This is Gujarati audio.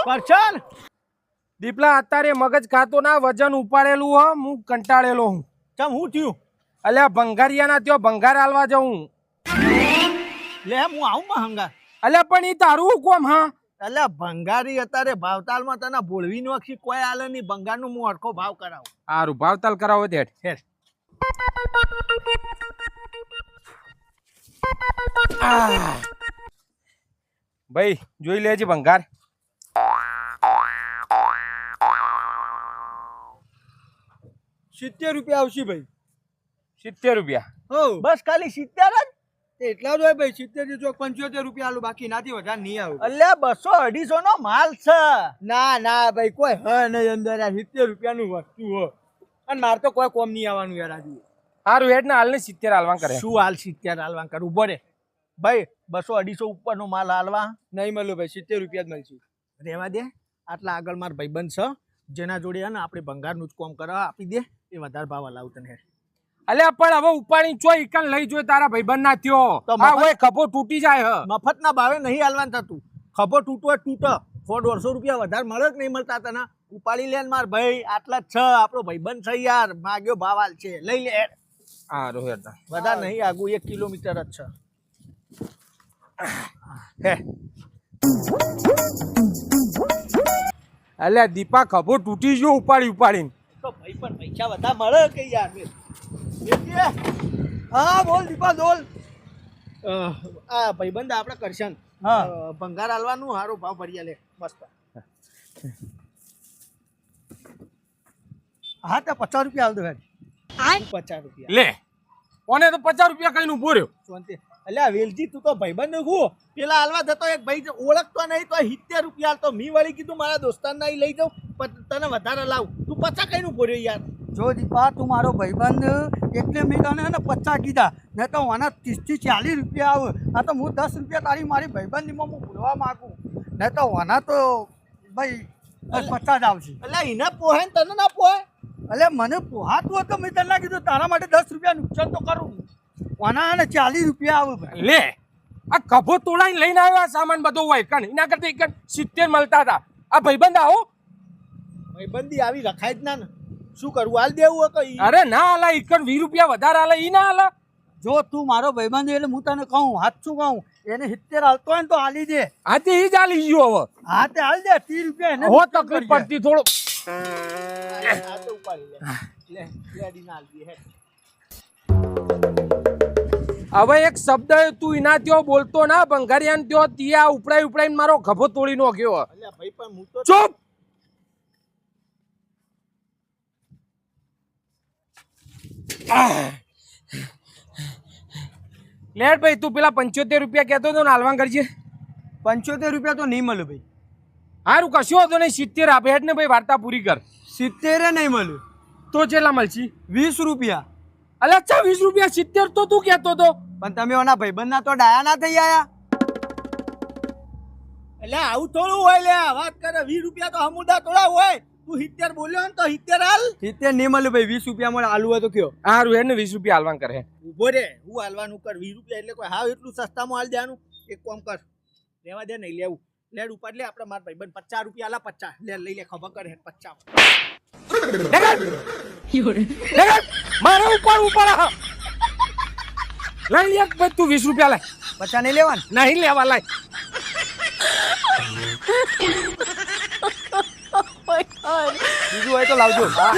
પરચન દીપલા અત્યારે મગજ ખાતો ના વજન ઉપાડેલું હ હું કંટાળેલો હું. ચમ હું થયું અલ્યા ભંગારિયાના ત્યો ભંગાર આલવા જવું. લે હું આવું માં હંગા અલ્યા પણ ઈ તારું કોમ હા. એટલે ભંગારી અત્યારે ભાવતાલમાં તને બોલવી નો આખી કોઈ આલે નહીં. ભંગારનું હું અડખો ભાવ કરાવું. હારું ભાવતાલ કરાવો તે હેડ ભાઈ જોઈ લેજે ભંગાર. ₹70 આવશે ભાઈ. 70 રૂપિયા. હો બસ ખાલી 70 જ. એટલા જ હોય ભાઈ. 70 જો ₹75 આલું, બાકી નાથી વધારે નહીં આવે. અલ્યા 200-250 નો માલ છે. ના ના ભાઈ, કોઈ હ નહીં અંદર. આ ₹70 નું વસ્તુ હો, અને મારે તો કોઈ કોમ નહીં આવવાનું યાર. આજે હારું હેડ ને હાલને 70 હાલવા કરે. શું હાલ 70 હાલવા કરું? બોરે ભાઈ 200-250 ઉપરનો માલ હાલવા નહીં મળ્યો ભાઈ. ₹70 જ મળશે. રહેવા દે. આટલા આગળ માર ભાઈબંધ છે જેના જોડે હે ને આપણે ભંગારનું જ કોમ કરવા આપી દે. એ વધારે ભાવ હલાવ તને. અલ્યા પણ હવે ઉપાડી ચોય ઈકન લઈ જોય તારા ભાઈબંધ ના થયો. તો હા ઓય ખભો તૂટી જાય હ. મફતના ભાવે નહીં હાલવાનું થતું. ખભો તૂટો તૂટો. ₹100-150 વધારે મળે કે નહીં મળતા તને? ઉપાડી લે ને માર ભાઈ. આટલા જ છે. આપણો ભાઈબંધ છે યાર. માગ્યો ભાવ હાલ છે. લઈ લે. હારું હેડ. વધારે નહીં આગું 1 કિલોમીટર જ છે. હે અલ્યા દીપા ખભો તૂટી ગયો ઉપાડીને. તો ભાઈ પણ પૈસા વધારે મળે કે યાર? હા બોલ દીપા બોલ. આ ભાઈબંધ આપણે કરશન. હા ભંગાર હાલવાનું સારો ભાવ ભરી લે. મસ્ત. હા તો ₹50 આલ દો ભાઈ. ₹50 લે ઓને તો ₹50 કઈ નું બોર્યો. અલ્યા વેલજી તું તો ભાઈબંધ હું પેલા હાલવા જતો એક ભાઈ ઓળખતો નહીં તો ₹70 હાલતો. મી વળી કીધું મારા દોસ્તાર ના લઈ જાઉં તને વધારે લાવ. તું 50 કઈ નું ભર્યો યાર? જો દીપા તું મારો ભાઈબંધ એટલે મેં તને ને 50 કીધા, નહીં તો આના ₹30-40 આવે. આ તો હું ₹10 તારી મારી ભાઈબંધીમાં હું ભૂલવા માગું, નહીં તો આના તો ભાઈ 50 જ આવશે. અલ્યા એને પોહે ને તને ના પોહે? એટલે મને પોહાતું હતું, મેં તને કીધું તારા માટે ₹10 નુકસાન તો કરું. આના ને ₹40 આવે ભાઈ. લે આ ખભો તોડાઈને લઈને આવ્યો. આ સામાન બધો હોય કણ એના કરતા એક 70 મળતા હતા. આ ભાઈબંધ આવો ભાઈબંધી આવી રખાય જ ના ને. શું કરવું? હાલ દેવું કઈ? અરે ના હાલા ઈકણ ₹20 વધારે હાલે ઈ ના હાલા. જો તું મારો ભાઈબંધ એટલે હું તને કહું, હાથ શું કહું, એને 70 હાલતો હોય ને તો હાલી દે. હા તે ઈ જ હાલી ગયો હવે. હા તે હાલ દે. ₹30 એને હો તકલીફ પડતી થોડો. આ તો ઉપાડી લે. લેડી ના હાલ દે. હવે એક શબ્દ તું એના ત્યો બોલતો ના. ભંગારિયાન ત્યો ત્યાં ઉપડાઈને મારો ખભો તોડી નાખ્યો. અલ્યા ભાઈ પણ હું તો ચૂપ. લેટ ભાઈ તું પેલા ₹75 કહેતો હતો ને હાલવા કરજે. ₹75 તો નહીં મળે ભાઈ. હારું કશું હતો નહીં. 70 આપે હેડ ને ભાઈ વાર્તા પૂરી કર. 70 નહીં મળ્યું તો કેટલા મળશે? ₹20. અલ્યા અચ્છા ₹20 70 તો તું કહેતો હતો. પણ તમે ઓના ભાઈબંધના તો ડાયા ના થઈ આયા. એટલે આવું થોડું હોય લે. વાત કરે ₹20 તો હમુદા થોડા હોય. તું 70 બોલ્યો ને તો 70 હાલ. 70 નહીં મળે ભાઈ. ₹20 મળે. આલુ હોય તો કયો. હારું હેડ ને ₹20 હાલવા કરે. ઉભો રે. હું હાલવાનું કર. ₹20 એટલે કોઈ હાવ એટલું સસ્તામાં હાલ દેવાનું. એક કામ કર, લેવા દે નહીં લેવું. લેડ ઉપાડ લે. આપણે માર ભાઈબંધ ₹50 આલા. 50 લે. લઈ લે. ખબર કરે 50 મારે ઉપર લઈ લે ભાઈ. તું ₹20 લાય. 50 નહીં લેવાના. નહીં લેવા લાય. બીજું હોય તો લાવજો.